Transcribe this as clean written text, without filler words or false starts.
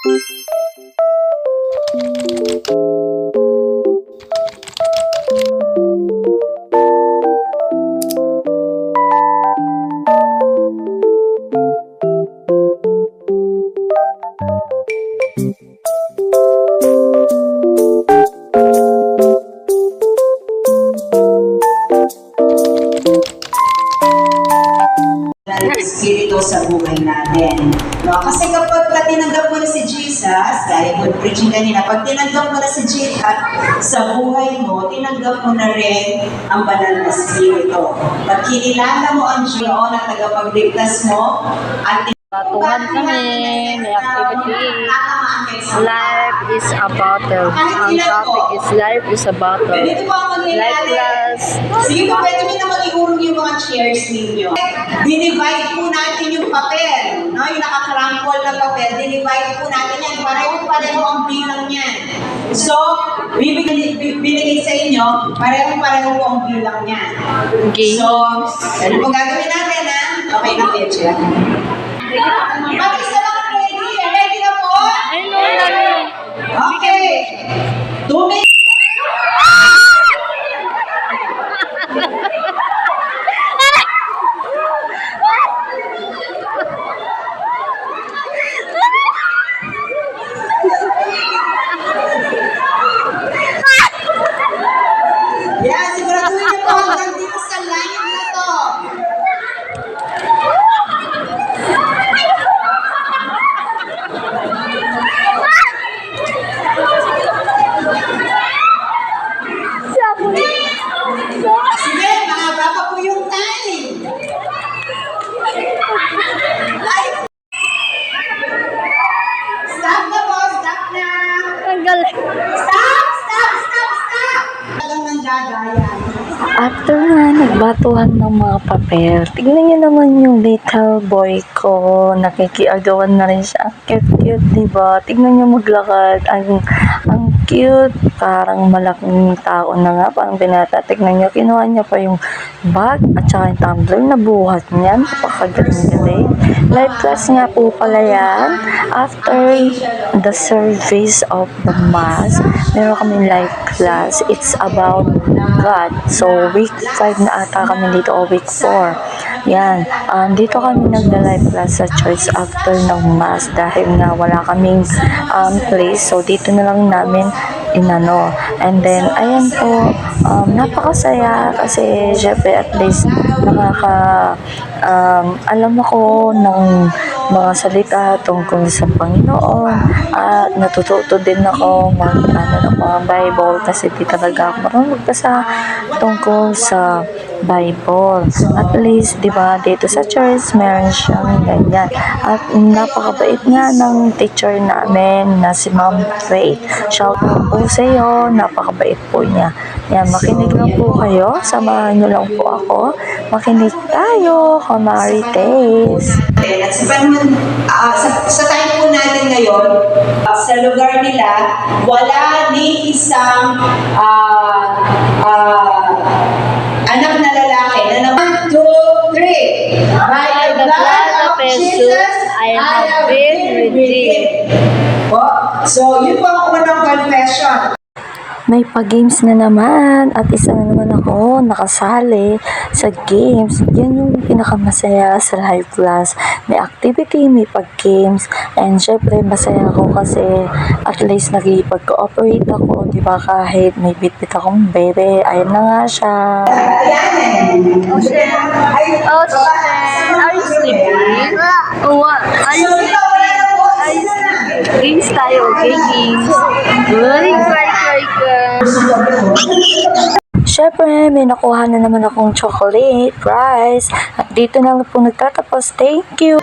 Espiritu sa buhay natin. No? Kasi kapag tinanggap mo na si Jesus, gaya ko preaching kanina, pag tinanggap mo na si Jesus sa buhay mo, tinanggap mo na rin ang banal na Espiritu. Pag kinilala mo ang Diyos na tagapagligtas mo, at Batuhan kami, may activity. Life is a battle. Ang topic is life is a battle. Ganito po ang Life mangyayari. class. Sige po, pwede mo na mag-iurong yung mga chairs ninyo. Dinivide po natin yung papel. No? Yung nakakarampol na papel, dinivide po natin yan. Pareho-pareho ang bilang yan. So, binigay sa inyo, pareho-pareho po ang bilang yan. Okay. So, ano po gagawin natin, ha? Okay na, Pecha. Mag-isa lang ready. Ready na po? Ay, no. Okay. 2 minutes. Yan, siguraduhin niyo po hanggang dito sa line na to. Sige, mahaba pa po yung time. Ay! Stop na po, stop na. Ang galing. Stop! Talagang nanggagayan. After na nagbatuhan ng mga papel, tignan niyo naman yung little boy ko. Nakikiagawan na rin siya. Ang cute, diba? Tignan niyo maglakad. Ang cute. Parang malaking tao na nga. Parang binata. Tignan niyo, kinuha niya pa yung bag at saka yung tumbler. Nabuhat niya. Napakagaling-galing. Life class nga po pala yan. After the service of the mass, meron kami life class. It's about God. So, week 5 na ata kami dito o week 4. Yan. Dito kami nagda-life class sa church after ng mass dahil nga wala kaming place. So, dito na lang namin inano. And then, ayan po, napakasaya kasi syempre at least alam ako ng mga salita tungkol sa Panginoon at natututo din ako ng mga Bible kasi di talaga ako marunong magbasa tungkol sa Bible. At least, di ba, dito sa church, meron siyang ganyan. At napakabait nga ng teacher namin na si Ma'am Faith. Shout out po sa iyo, napakabait po niya. Yan, makinig lang po kayo. Samahan niyo lang po ako. Makinig tayo, Kamarites. At sa panahon, sa time po natin ngayon, sa lugar nila, wala ni isang anak na lalaki na 1, 2, 3. By the blood of Jesus, I have been redeemed. So, yun po ang unang confession. May pa-games na naman at isa na naman ako nakasali sa games. Yan yung pinakamasaya sa life class. May activity, may pag-games, and syempre masaya ako kasi at least nagipag-cooperate ako, di ba, kahit may bit-bit akong bebe. Ayun na nga siya. Are you sleeping? What? Are you sleeping? Games tayo, okay, games. Syempre, may nakuha na naman akong chocolate, rice. At dito na lang po nagtatapos. Thank you!